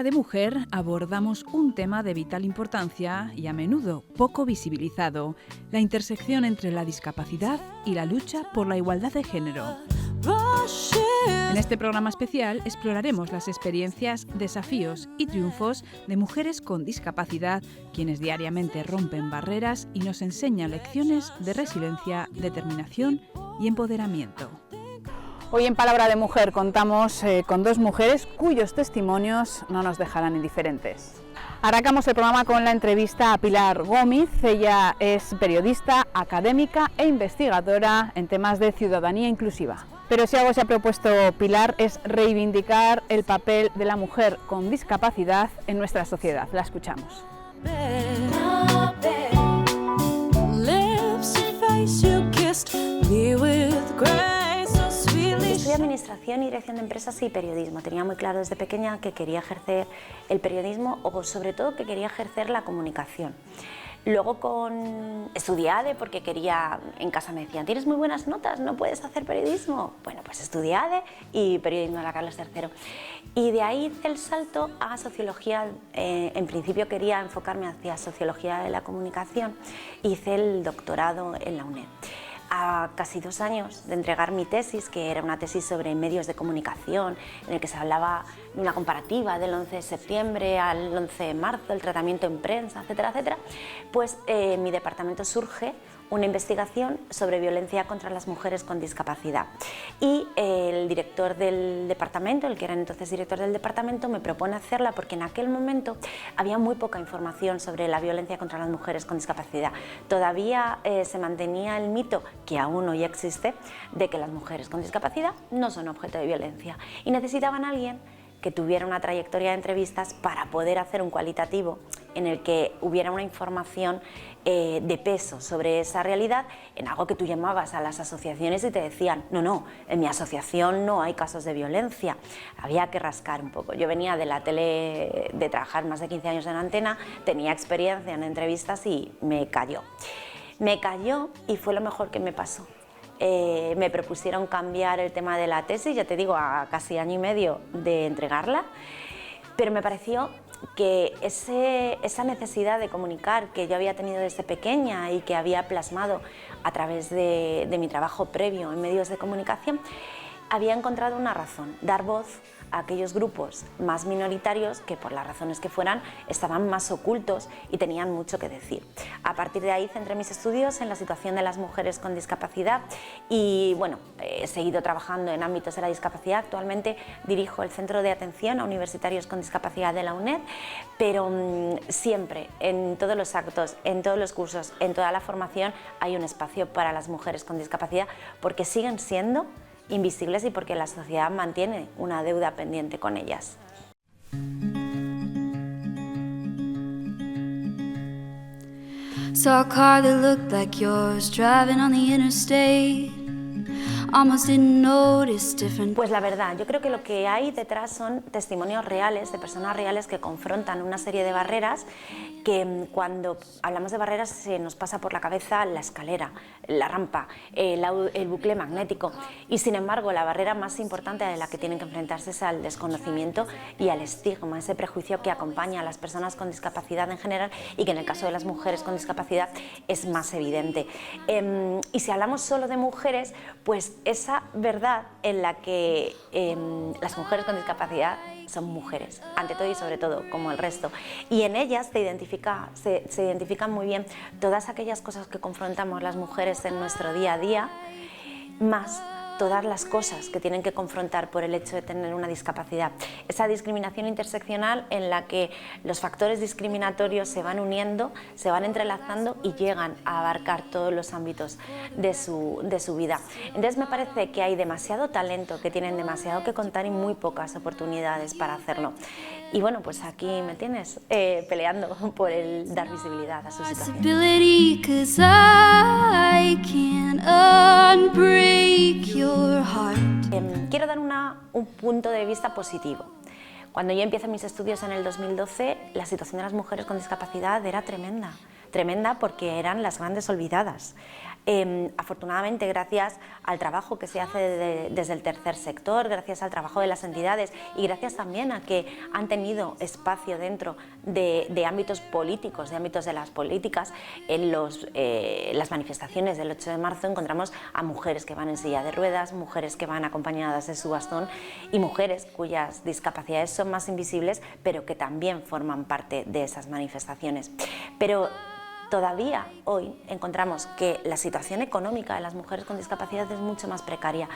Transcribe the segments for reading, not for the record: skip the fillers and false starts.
Palabra de Mujer abordamos un tema de vital importancia y a menudo poco visibilizado: la intersección entre la discapacidad y la lucha por la igualdad de género. En este programa especial exploraremos las experiencias, desafíos y triunfos de mujeres con discapacidad, quienes diariamente rompen barreras y nos enseñan lecciones de resiliencia, determinación y empoderamiento. Hoy en Palabra de Mujer contamos con dos mujeres cuyos testimonios no nos dejarán indiferentes. Arrancamos el programa con la entrevista a Pilar Gómez. Ella es periodista, académica e investigadora en temas de ciudadanía inclusiva. Pero si algo se ha propuesto Pilar es reivindicar el papel de la mujer con discapacidad en nuestra sociedad. La escuchamos. Estudié Administración y Dirección de Empresas y Periodismo. Tenía muy claro desde pequeña que quería ejercer el periodismo o sobre todo que quería ejercer la comunicación. Luego estudié ADE porque quería, en casa me decían, tienes muy buenas notas, ¿no puedes hacer periodismo? Bueno, pues estudié ADE y periodismo en la Carlos III. Y de ahí hice el salto a sociología. En principio quería enfocarme hacia sociología de la comunicación. Hice el doctorado en la UNED. A casi 2 años de entregar mi tesis, que era una tesis sobre medios de comunicación, en el que se hablaba de una comparativa del 11 de septiembre al 11 de marzo, el tratamiento en prensa, etcétera, etcétera, pues en mi departamento surge una investigación sobre violencia contra las mujeres con discapacidad. Y el director del departamento, el que era entonces director del departamento, me propone hacerla porque en aquel momento había muy poca información sobre la violencia contra las mujeres con discapacidad. Todavía se mantenía el mito, que aún hoy existe, de que las mujeres con discapacidad no son objeto de violencia. Y necesitaban a alguien que tuviera una trayectoria de entrevistas para poder hacer un cualitativo en el que hubiera una información de peso sobre esa realidad, en algo que tú llamabas a las asociaciones y te decían, no, en mi asociación no hay casos de violencia. Había que rascar un poco. Yo venía de la tele, de trabajar más de 15 años en antena, tenía experiencia en entrevistas y me cayó. Me cayó y fue lo mejor que me pasó. Me propusieron cambiar el tema de la tesis, ya te digo, a casi año y medio de entregarla, pero me pareció que esa necesidad de comunicar que yo había tenido desde pequeña y que había plasmado a través de mi trabajo previo en medios de comunicación, había encontrado una razón: dar voz a aquellos grupos más minoritarios que, por las razones que fueran, estaban más ocultos y tenían mucho que decir. A partir de ahí centré mis estudios en la situación de las mujeres con discapacidad y bueno, he seguido trabajando en ámbitos de la discapacidad. Actualmente dirijo el Centro de Atención a Universitarios con Discapacidad de la UNED, pero siempre, en todos los actos, en todos los cursos, en toda la formación, hay un espacio para las mujeres con discapacidad, porque siguen siendo invisibles y porque la sociedad mantiene una deuda pendiente con ellas. Saw a car that looked like yours driving on the interstate. Almost didn't notice different. Pues la verdad, yo creo que lo que hay detrás son testimonios reales de personas reales que confrontan una serie de barreras que cuando hablamos de barreras se nos pasa por la cabeza la escalera, la rampa, el bucle magnético, y sin embargo la barrera más importante de la que tienen que enfrentarse es al desconocimiento y al estigma, ese prejuicio que acompaña a las personas con discapacidad en general y que en el caso de las mujeres con discapacidad es más evidente. Y si hablamos solo de mujeres, pues esa verdad en la que las mujeres con discapacidad son mujeres, ante todo y sobre todo, como el resto, y en ellas se identifican muy bien todas aquellas cosas que confrontamos las mujeres en nuestro día a día, más todas las cosas que tienen que confrontar por el hecho de tener una discapacidad. Esa discriminación interseccional en la que los factores discriminatorios se van uniendo, se van entrelazando y llegan a abarcar todos los ámbitos de su vida. Entonces me parece que hay demasiado talento, que tienen demasiado que contar y muy pocas oportunidades para hacerlo. Y bueno, pues aquí me tienes peleando por el dar visibilidad a su situación. Quiero dar un punto de vista positivo. Cuando yo empecé mis estudios en el 2012, la situación de las mujeres con discapacidad era tremenda. tremenda porque eran las grandes olvidadas. Afortunadamente, gracias al trabajo que se hace desde el tercer sector, gracias al trabajo de las entidades y gracias también a que han tenido espacio dentro de ámbitos políticos, de ámbitos de las políticas, en las manifestaciones del 8 de marzo encontramos a mujeres que van en silla de ruedas, mujeres que van acompañadas de su bastón y mujeres cuyas discapacidades son más invisibles, pero que también forman parte de esas manifestaciones. Pero todavía hoy encontramos que la situación económica de las mujeres con discapacidad es mucho más precaria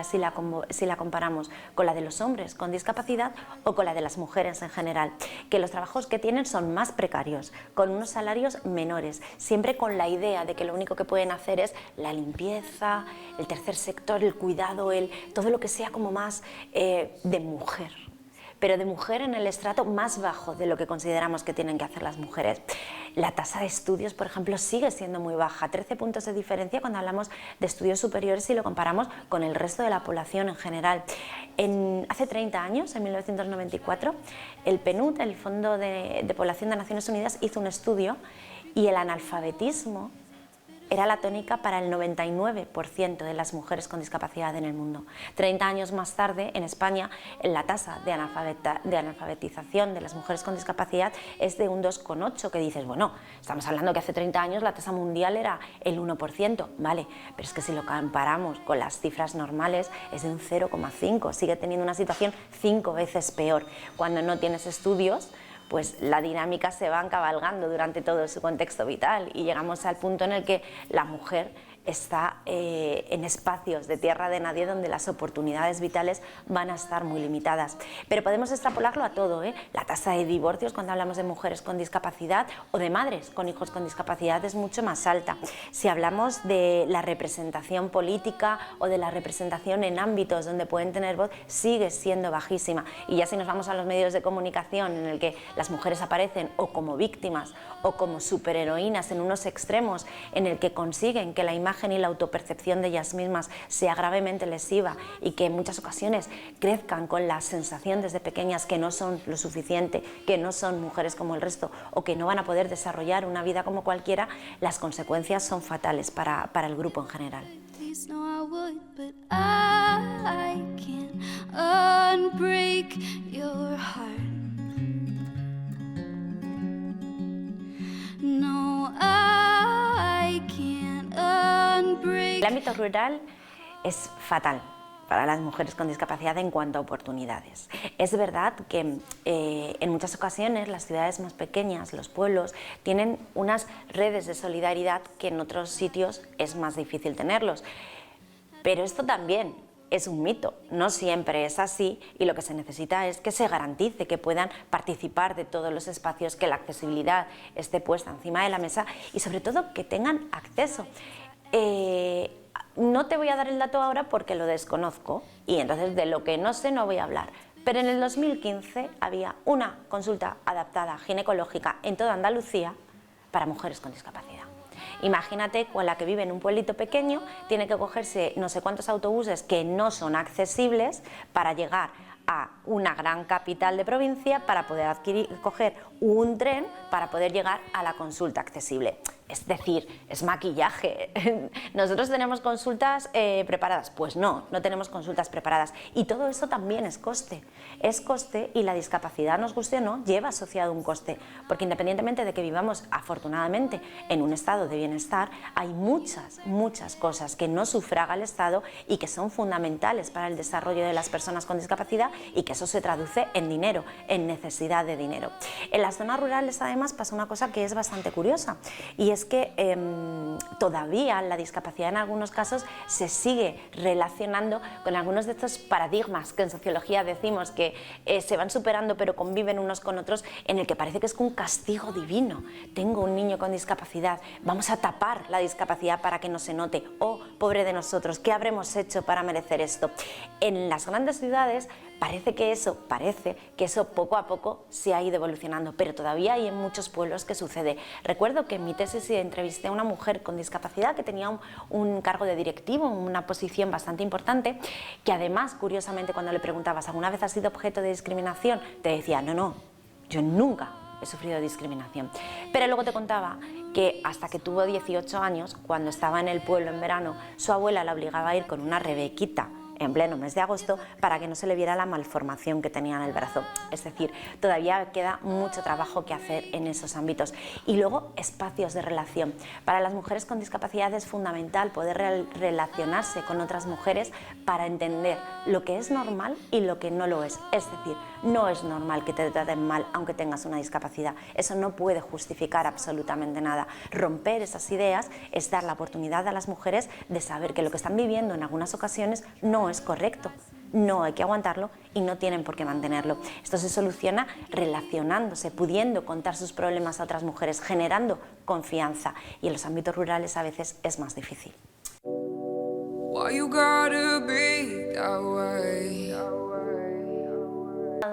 si la comparamos con la de los hombres con discapacidad o con la de las mujeres en general, que los trabajos que tienen son más precarios, con unos salarios menores, siempre con la idea de que lo único que pueden hacer es la limpieza, el tercer sector, el cuidado, todo lo que sea como más de mujer, pero de mujer en el estrato más bajo de lo que consideramos que tienen que hacer las mujeres. La tasa de estudios, por ejemplo, sigue siendo muy baja, 13 puntos de diferencia cuando hablamos de estudios superiores si lo comparamos con el resto de la población en general. Hace 30 años, en 1994, el PNUD, el Fondo de Población de Naciones Unidas, hizo un estudio y el analfabetismo era la tónica para el 99% de las mujeres con discapacidad en el mundo. 30 años más tarde, en España, la tasa de analfabetización de las mujeres con discapacidad es de un 2,8%, que dices, bueno, estamos hablando que hace 30 años la tasa mundial era el 1%, vale, pero es que si lo comparamos con las cifras normales es de un 0,5%, sigue teniendo una situación 5 veces peor. Cuando no tienes estudios, pues la dinámica se va cabalgando durante todo su contexto vital y llegamos al punto en el que la mujer está en espacios de tierra de nadie donde las oportunidades vitales van a estar muy limitadas. Pero podemos extrapolarlo a todo, La tasa de divorcios cuando hablamos de mujeres con discapacidad o de madres con hijos con discapacidad es mucho más alta. Si hablamos de la representación política o de la representación en ámbitos donde pueden tener voz, sigue siendo bajísima. Y ya si nos vamos a los medios de comunicación en el que las mujeres aparecen o como víctimas o como superheroínas en unos extremos en el que consiguen que la imagen y la autopercepción de ellas mismas sea gravemente lesiva y que en muchas ocasiones crezcan con la sensación desde pequeñas que no son lo suficiente, que no son mujeres como el resto o que no van a poder desarrollar una vida como cualquiera, las consecuencias son fatales para el grupo en general. El ámbito rural es fatal para las mujeres con discapacidad en cuanto a oportunidades. Es verdad que en muchas ocasiones las ciudades más pequeñas, los pueblos, tienen unas redes de solidaridad que en otros sitios es más difícil tenerlos. Pero esto también es un mito, no siempre es así y lo que se necesita es que se garantice que puedan participar de todos los espacios, que la accesibilidad esté puesta encima de la mesa y sobre todo que tengan acceso. No te voy a dar el dato ahora porque lo desconozco y entonces de lo que no sé no voy a hablar, pero en el 2015 había una consulta adaptada ginecológica en toda Andalucía para mujeres con discapacidad. Imagínate con la que vive en un pueblito pequeño, tiene que cogerse no sé cuántos autobuses que no son accesibles para llegar a una gran capital de provincia para poder coger un tren para poder llegar a la consulta accesible. Es decir, es maquillaje. ¿Nosotros tenemos consultas preparadas? Pues no, no tenemos consultas preparadas. Y todo eso también es coste. Es coste y la discapacidad, nos guste o no, lleva asociado un coste. Porque independientemente de que vivamos, afortunadamente, en un estado de bienestar, hay muchas cosas que no sufraga el Estado y que son fundamentales para el desarrollo de las personas con discapacidad y que eso se traduce en dinero, en necesidad de dinero. En las zonas rurales, además, pasa una cosa que es bastante curiosa y es que todavía la discapacidad en algunos casos se sigue relacionando con algunos de estos paradigmas que en sociología decimos que se van superando pero conviven unos con otros, en el que parece que es un castigo divino. Tengo un niño con discapacidad, vamos a tapar la discapacidad para que no se note. Oh, pobre de nosotros, ¿qué habremos hecho para merecer esto? En las grandes ciudades parece que eso poco a poco se ha ido evolucionando, pero todavía hay en muchos pueblos que sucede. Recuerdo que en mi tesis entrevisté a una mujer con discapacidad que tenía un cargo de directivo, una posición bastante importante, que además, curiosamente, cuando le preguntabas ¿alguna vez has sido objeto de discriminación?, te decía, no, yo nunca he sufrido discriminación. Pero luego te contaba que hasta que tuvo 18 años, cuando estaba en el pueblo en verano, su abuela la obligaba a ir con una rebequita en pleno mes de agosto para que no se le viera la malformación que tenía en el brazo. Es decir, todavía queda mucho trabajo que hacer en esos ámbitos. Y luego, espacios de relación. Para las mujeres con discapacidad es fundamental poder relacionarse con otras mujeres para entender lo que es normal y lo que no lo es. Es decir, no es normal que te traten mal aunque tengas una discapacidad. Eso no puede justificar absolutamente nada. Romper esas ideas es dar la oportunidad a las mujeres de saber que lo que están viviendo en algunas ocasiones no es correcto, no hay que aguantarlo y no tienen por qué mantenerlo. Esto se soluciona relacionándose, pudiendo contar sus problemas a otras mujeres, generando confianza, y en los ámbitos rurales a veces es más difícil.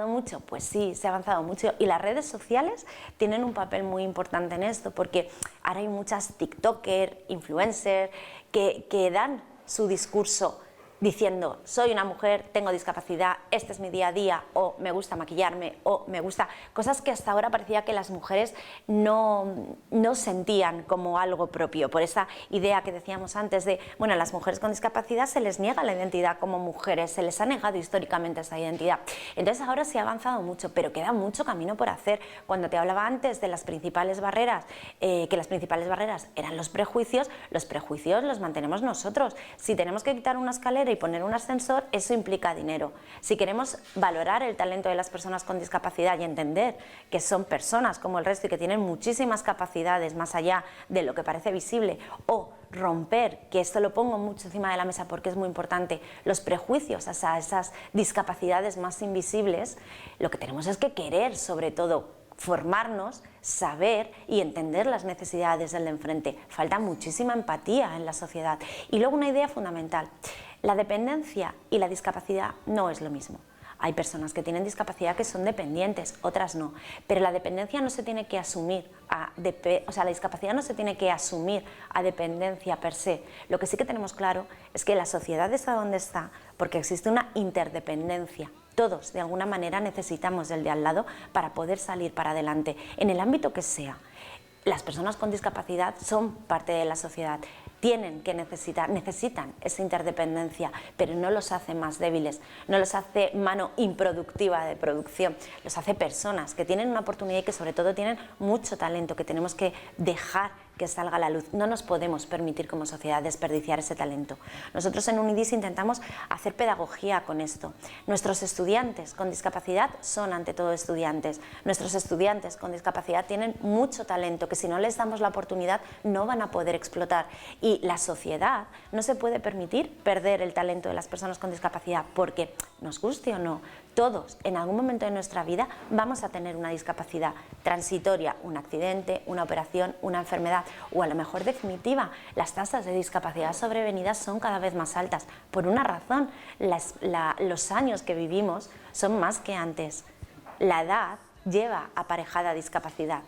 Mucho, pues sí, se ha avanzado mucho, y las redes sociales tienen un papel muy importante en esto, porque ahora hay muchas tiktokers, influencers que dan su discurso diciendo: soy una mujer, tengo discapacidad, este es mi día a día, o me gusta maquillarme, o me gusta... Cosas que hasta ahora parecía que las mujeres no sentían como algo propio, por esa idea que decíamos antes de, bueno, a las mujeres con discapacidad se les niega la identidad como mujeres, se les ha negado históricamente esa identidad. Entonces ahora se ha avanzado mucho, pero queda mucho camino por hacer. Cuando te hablaba antes de las principales barreras, que las principales barreras eran los prejuicios los mantenemos nosotros. Si tenemos que quitar una escalera y poner un ascensor, eso implica dinero. Si queremos valorar el talento de las personas con discapacidad y entender que son personas como el resto y que tienen muchísimas capacidades más allá de lo que parece visible, o romper, que esto lo pongo mucho encima de la mesa porque es muy importante, los prejuicios a esas discapacidades más invisibles, lo que tenemos es que querer, sobre todo, formarnos, saber y entender las necesidades del de enfrente. Falta muchísima empatía en la sociedad. Y luego una idea fundamental: la dependencia y la discapacidad no es lo mismo. Hay personas que tienen discapacidad que son dependientes, otras no, pero la dependencia no se tiene que asumir, la discapacidad no se tiene que asumir a dependencia per se. Lo que sí que tenemos claro es que la sociedad está donde está porque existe una interdependencia. Todos, de alguna manera, necesitamos del de al lado para poder salir para adelante, en el ámbito que sea. Las personas con discapacidad son parte de la sociedad, necesitan esa interdependencia, pero no los hace más débiles, no los hace mano improductiva de producción, los hace personas que tienen una oportunidad y que sobre todo tienen mucho talento, que tenemos que dejar que salga a la luz. No nos podemos permitir como sociedad desperdiciar ese talento. Nosotros en Unidis intentamos hacer pedagogía con esto. Nuestros estudiantes con discapacidad son ante todo estudiantes. Nuestros estudiantes con discapacidad tienen mucho talento que si no les damos la oportunidad no van a poder explotar. Y la sociedad no se puede permitir perder el talento de las personas con discapacidad porque, nos guste o no, todos en algún momento de nuestra vida vamos a tener una discapacidad transitoria, un accidente, una operación, una enfermedad o a lo mejor definitiva. Las tasas de discapacidad sobrevenidas son cada vez más altas por una razón: los años que vivimos son más que antes. La edad lleva aparejada discapacidad.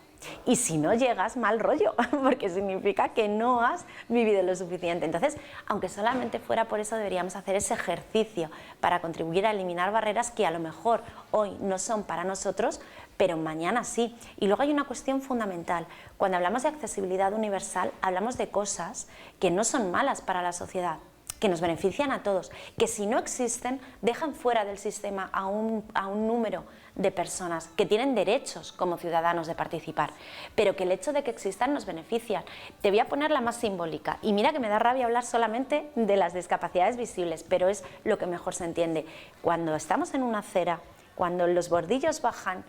Y si no llegas, mal rollo, porque significa que no has vivido lo suficiente. Entonces, aunque solamente fuera por eso, deberíamos hacer ese ejercicio para contribuir a eliminar barreras que a lo mejor hoy no son para nosotros, pero mañana sí. Y luego hay una cuestión fundamental. Cuando hablamos de accesibilidad universal, hablamos de cosas que no son malas para la sociedad, que nos benefician a todos, que si no existen, dejan fuera del sistema a un número de personas que tienen derechos como ciudadanos de participar, pero que el hecho de que existan nos benefician. Te voy a poner la más simbólica, y mira que me da rabia hablar solamente de las discapacidades visibles, pero es lo que mejor se entiende. Cuando estamos en una acera, cuando los bordillos bajan,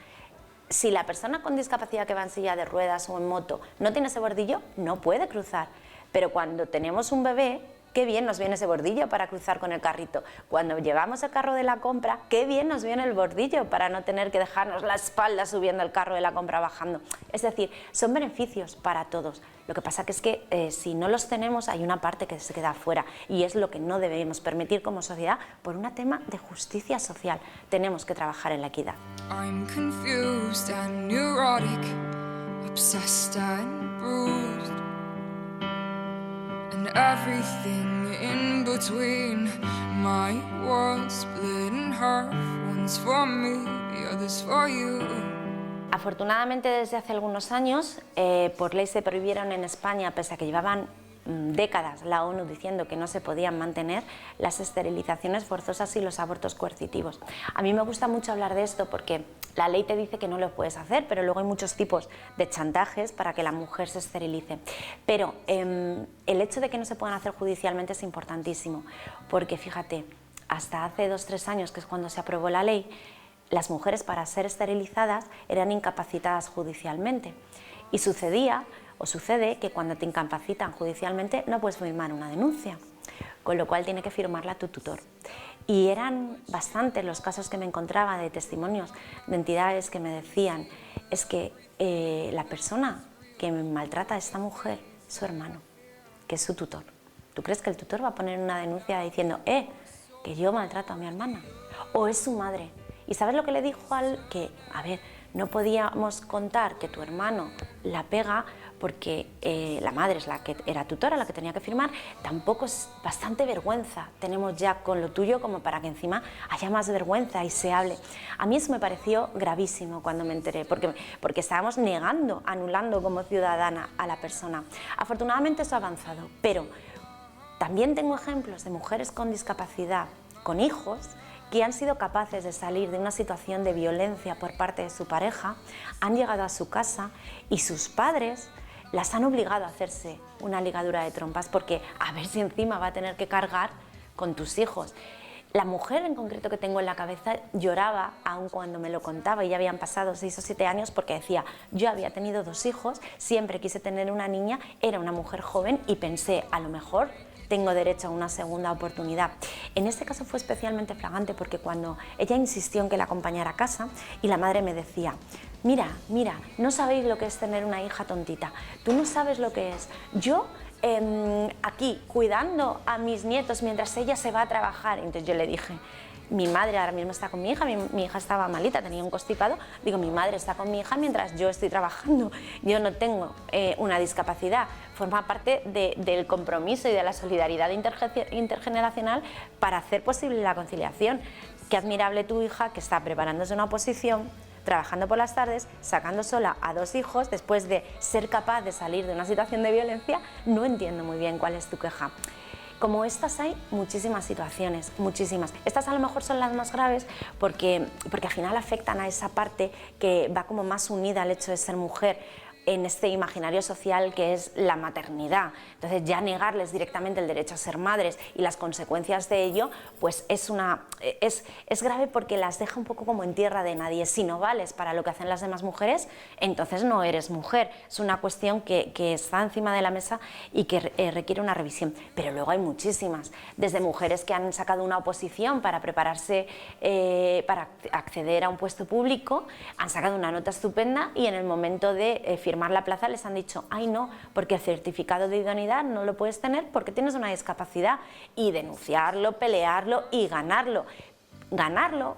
si la persona con discapacidad que va en silla de ruedas o en moto no tiene ese bordillo, no puede cruzar. Pero cuando tenemos un bebé, qué bien nos viene ese bordillo para cruzar con el carrito. Cuando llevamos el carro de la compra, qué bien nos viene el bordillo para no tener que dejarnos la espalda subiendo el carro de la compra bajando. Es decir, son beneficios para todos. Lo que pasa que es que si no los tenemos hay una parte que se queda fuera y es lo que no debemos permitir como sociedad por un tema de justicia social. Tenemos que trabajar en la equidad. I'm confused and neurotic, obsessed and bruised, and everything in between. My world split in half, one's for me, the other's for you. Afortunadamente desde hace algunos años, por ley se prohibieron en España, pese a que llevaban décadas la ONU diciendo que no se podían mantener las esterilizaciones forzosas y los abortos coercitivos. A mí me gusta mucho hablar de esto porque la ley te dice que no lo puedes hacer, pero luego hay muchos tipos de chantajes para que la mujer se esterilice. Pero el hecho de que no se puedan hacer judicialmente es importantísimo, porque fíjate, hasta hace 2 o 3 años, que es cuando se aprobó la ley, las mujeres para ser esterilizadas eran incapacitadas judicialmente. Y sucedía o sucede que cuando te incapacitan judicialmente no puedes firmar una denuncia, con lo cual tiene que firmarla tu tutor. Y eran bastantes los casos que me encontraba de testimonios de entidades que me decían, es que la persona que me maltrata a esta mujer es su hermano, que es su tutor. ¿Tú crees que el tutor va a poner una denuncia diciendo, que yo maltrato a mi hermana? ¿O es su madre? ¿Y sabes lo que le dijo que, a ver, no podíamos contar que tu hermano la pega porque la madre es la que era tutora, la que tenía que firmar? Tampoco es bastante vergüenza tenemos ya con lo tuyo como para que encima haya más vergüenza y se hable. A mí eso me pareció gravísimo cuando me enteré, porque estábamos negando, anulando como ciudadana a la persona. Afortunadamente eso ha avanzado, pero también tengo ejemplos de mujeres con discapacidad, con hijos, que han sido capaces de salir de una situación de violencia por parte de su pareja, han llegado a su casa y sus padres las han obligado a hacerse una ligadura de trompas porque a ver si encima va a tener que cargar con tus hijos. La mujer en concreto que tengo en la cabeza lloraba aun cuando me lo contaba y ya habían pasado 6 o 7 años porque decía, yo había tenido 2 hijos, siempre quise tener una niña, era una mujer joven y pensé, a lo mejor tengo derecho a una segunda oportunidad. En este caso fue especialmente flagrante porque cuando ella insistió en que la acompañara a casa y la madre me decía, mira, no sabéis lo que es tener una hija tontita, tú no sabes lo que es. Yo aquí cuidando a mis nietos mientras ella se va a trabajar. Entonces yo le dije, mi madre ahora mismo está con mi hija, mi hija estaba malita, tenía un constipado, digo, mi madre está con mi hija mientras yo estoy trabajando, yo no tengo una discapacidad, forma parte del compromiso y de la solidaridad intergeneracional para hacer posible la conciliación. Qué admirable tu hija que está preparándose una oposición, trabajando por las tardes, sacando sola a 2 hijos, después de ser capaz de salir de una situación de violencia. No entiendo muy bien cuál es tu queja. Como estas hay muchísimas situaciones, muchísimas. Estas a lo mejor son las más graves porque al final afectan a esa parte que va como más unida al hecho de ser mujer en este imaginario social que es la maternidad. Entonces ya negarles directamente el derecho a ser madres y las consecuencias de ello, pues es grave porque las deja un poco como en tierra de nadie. Si no vales para lo que hacen las demás mujeres, entonces no eres mujer. Es una cuestión que está encima de la mesa y que requiere una revisión. Pero luego hay muchísimas, desde mujeres que han sacado una oposición para prepararse para acceder a un puesto público, han sacado una nota estupenda y en el momento de firmar la plaza les han dicho, ay no, porque el certificado de idoneidad no lo puedes tener porque tienes una discapacidad, y denunciarlo, pelearlo y ganarlo,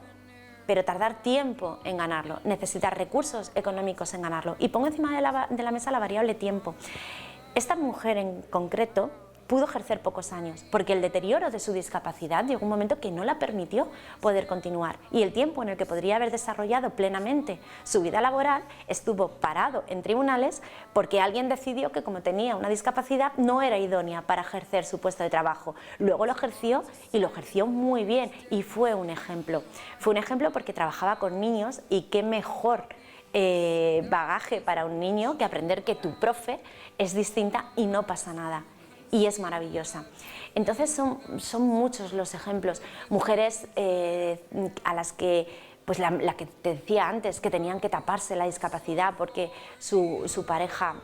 pero tardar tiempo en ganarlo, necesitar recursos económicos en ganarlo. Y pongo encima de la mesa la variable tiempo. Esta mujer en concreto pudo ejercer pocos años, porque el deterioro de su discapacidad llegó un momento que no la permitió poder continuar, y el tiempo en el que podría haber desarrollado plenamente su vida laboral estuvo parado en tribunales porque alguien decidió que como tenía una discapacidad no era idónea para ejercer su puesto de trabajo. Luego lo ejerció y lo ejerció muy bien y fue un ejemplo. Fue un ejemplo porque trabajaba con niños, y qué mejor bagaje para un niño que aprender que tu profe es distinta y no pasa nada. Y es maravillosa. Entonces son muchos los ejemplos. Mujeres a las que, pues la que te decía antes, que tenían que taparse la discapacidad porque su pareja,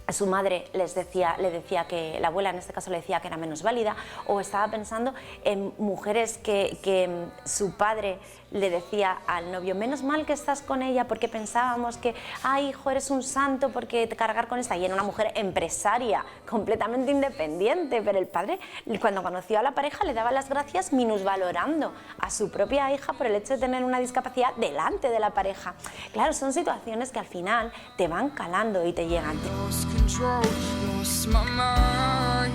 su madre le decía que, la abuela en este caso le decía que era menos válida, o estaba pensando en mujeres que su padre le decía al novio, menos mal que estás con ella porque pensábamos que, ay hijo, eres un santo porque te cargar con esta, y era una mujer empresaria, completamente independiente, pero el padre cuando conoció a la pareja le daba las gracias minusvalorando a su propia hija por el hecho de tener una discapacidad delante de la pareja. Claro, son situaciones que al final te van calando y te llegan. Control, lost my mind,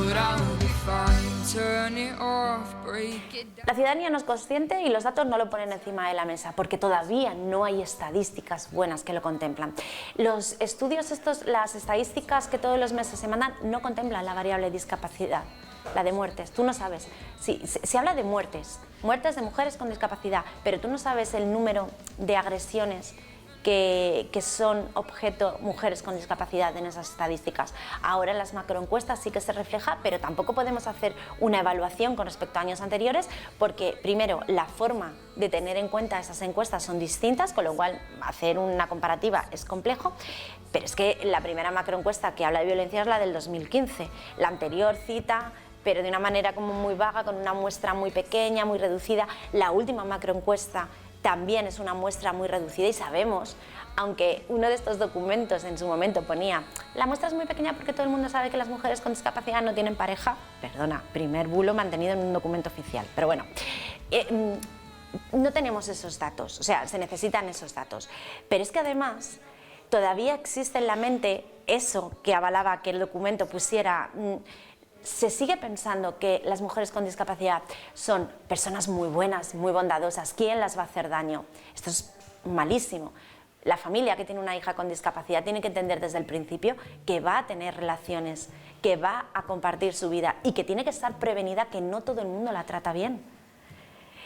but I'll be fine. Turn it off, break it down. La ciudadanía no es consciente y los datos no lo ponen encima de la mesa porque todavía no hay estadísticas buenas que lo contemplan. Los estudios estos, las estadísticas que todos los meses se mandan, no contemplan la variable discapacidad, la de muertes. Tú no sabes, se habla de muertes de mujeres con discapacidad, pero tú no sabes el número de agresiones que son objeto mujeres con discapacidad en esas estadísticas. Ahora en las macroencuestas sí que se refleja, pero tampoco podemos hacer una evaluación con respecto a años anteriores porque, primero, la forma de tener en cuenta esas encuestas son distintas, con lo cual hacer una comparativa es complejo, pero es que la primera macroencuesta que habla de violencia es la del 2015. La anterior cita, pero de una manera como muy vaga, con una muestra muy pequeña, muy reducida. La última macroencuesta también es una muestra muy reducida y sabemos, aunque uno de estos documentos en su momento ponía la muestra es muy pequeña porque todo el mundo sabe que las mujeres con discapacidad no tienen pareja, perdona, primer bulo mantenido en un documento oficial, pero bueno, no tenemos esos datos, o sea, se necesitan esos datos, pero es que además todavía existe en la mente eso que avalaba que el documento pusiera. Se sigue pensando que las mujeres con discapacidad son personas muy buenas, muy bondadosas. ¿Quién las va a hacer daño? Esto es malísimo. La familia que tiene una hija con discapacidad tiene que entender desde el principio que va a tener relaciones, que va a compartir su vida y que tiene que estar prevenida que no todo el mundo la trata bien.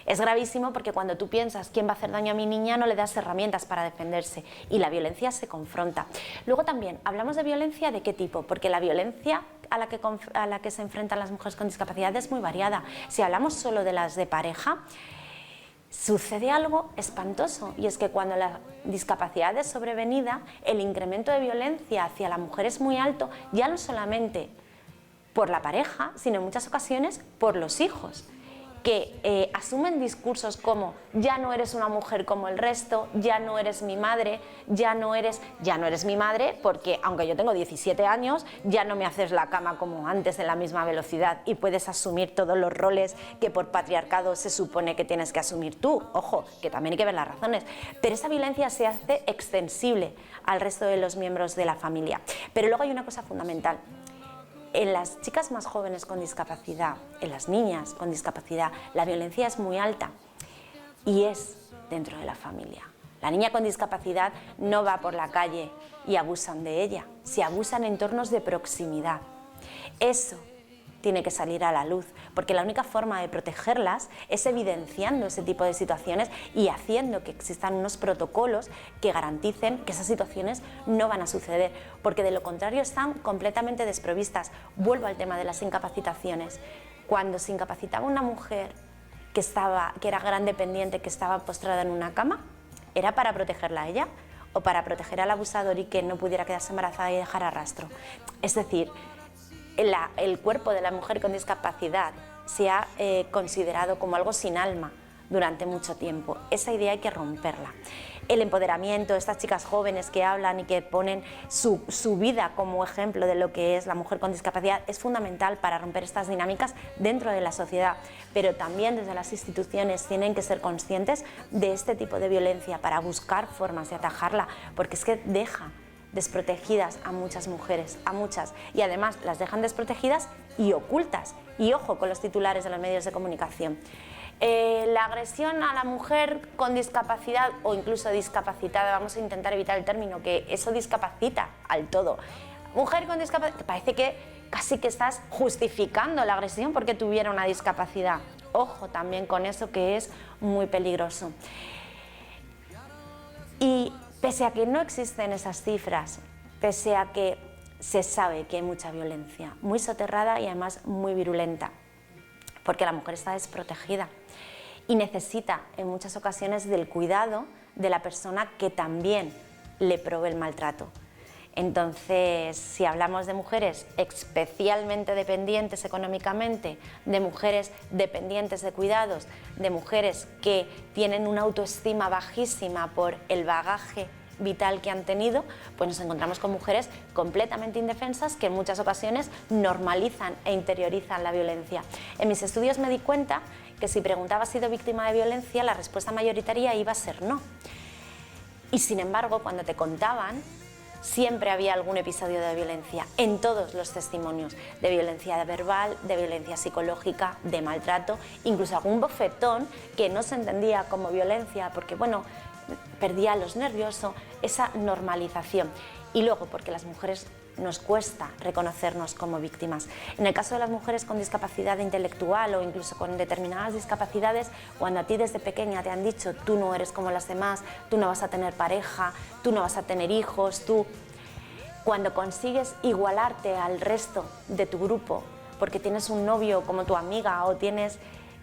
Es gravísimo porque cuando tú piensas quién va a hacer daño a mi niña no le das herramientas para defenderse y la violencia se confronta. Luego también hablamos de violencia de qué tipo, porque la violencia a la que se enfrentan las mujeres con discapacidad es muy variada. Si hablamos solo de las de pareja, sucede algo espantoso y es que cuando la discapacidad es sobrevenida, el incremento de violencia hacia la mujer es muy alto, ya no solamente por la pareja, sino en muchas ocasiones por los hijos, que asumen discursos como ya no eres una mujer como el resto, ya no eres mi madre, ya no eres mi madre porque aunque yo tengo 17 años ya no me haces la cama como antes en la misma velocidad y puedes asumir todos los roles que por patriarcado se supone que tienes que asumir tú. Ojo, que también hay que ver las razones, pero esa violencia se hace extensible al resto de los miembros de la familia. Pero luego hay una cosa fundamental. En las chicas más jóvenes con discapacidad, en las niñas con discapacidad, la violencia es muy alta y es dentro de la familia. La niña con discapacidad no va por la calle y abusan de ella, se abusan en entornos de proximidad. Eso tiene que salir a la luz, porque la única forma de protegerlas es evidenciando ese tipo de situaciones y haciendo que existan unos protocolos que garanticen que esas situaciones no van a suceder, porque de lo contrario están completamente desprovistas. Vuelvo al tema de las incapacitaciones. Cuando se incapacitaba una mujer que era gran dependiente, que estaba postrada en una cama, ¿era para protegerla a ella o para proteger al abusador y que no pudiera quedarse embarazada y dejar rastro? Es decir, el cuerpo de la mujer con discapacidad se ha considerado como algo sin alma durante mucho tiempo. Esa idea hay que romperla. El empoderamiento, estas chicas jóvenes que hablan y que ponen su vida como ejemplo de lo que es la mujer con discapacidad es fundamental para romper estas dinámicas dentro de la sociedad, pero también desde las instituciones tienen que ser conscientes de este tipo de violencia para buscar formas de atajarla, porque es que deja desprotegidas a muchas mujeres, a muchas, y además las dejan desprotegidas y ocultas. Y ojo con los titulares de los medios de comunicación. La agresión a la mujer con discapacidad o incluso discapacitada, vamos a intentar evitar el término, que eso discapacita al todo. Mujer con discapacidad, parece que casi que estás justificando la agresión porque tuviera una discapacidad. Ojo también con eso, que es muy peligroso. Y pese a que no existen esas cifras, pese a que se sabe que hay mucha violencia, muy soterrada y además muy virulenta, porque la mujer está desprotegida y necesita en muchas ocasiones del cuidado de la persona que también le provee el maltrato. Entonces, si hablamos de mujeres especialmente dependientes económicamente, de mujeres dependientes de cuidados, de mujeres que tienen una autoestima bajísima por el bagaje vital que han tenido, pues nos encontramos con mujeres completamente indefensas que en muchas ocasiones normalizan e interiorizan la violencia. En mis estudios me di cuenta que si preguntaba si he sido víctima de violencia, la respuesta mayoritaria iba a ser no. Y sin embargo, cuando te contaban, siempre había algún episodio de violencia, en todos los testimonios, de violencia verbal, de violencia psicológica, de maltrato, incluso algún bofetón que no se entendía como violencia porque, bueno, perdía los nervios, o esa normalización. Y luego, porque las mujeres nos cuesta reconocernos como víctimas. En el caso de las mujeres con discapacidad intelectual o incluso con determinadas discapacidades, cuando a ti desde pequeña te han dicho tú no eres como las demás, tú no vas a tener pareja, tú no vas a tener hijos, cuando consigues igualarte al resto de tu grupo porque tienes un novio como tu amiga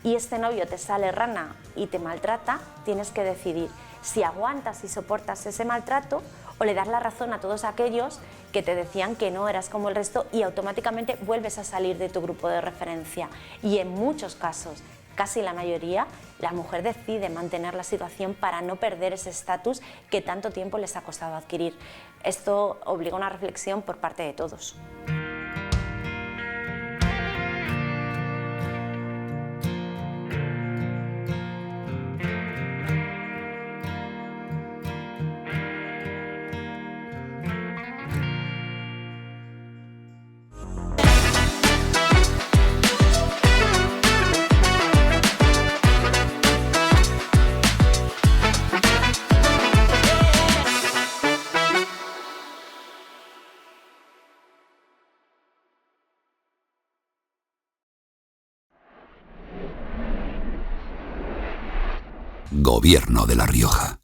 y este novio te sale rana y te maltrata, tienes que decidir si aguantas y soportas ese maltrato o le das la razón a todos aquellos que te decían que no eras como el resto y automáticamente vuelves a salir de tu grupo de referencia. Y en muchos casos, casi la mayoría, la mujer decide mantener la situación para no perder ese estatus que tanto tiempo les ha costado adquirir. Esto obliga a una reflexión por parte de todos. Gobierno de La Rioja.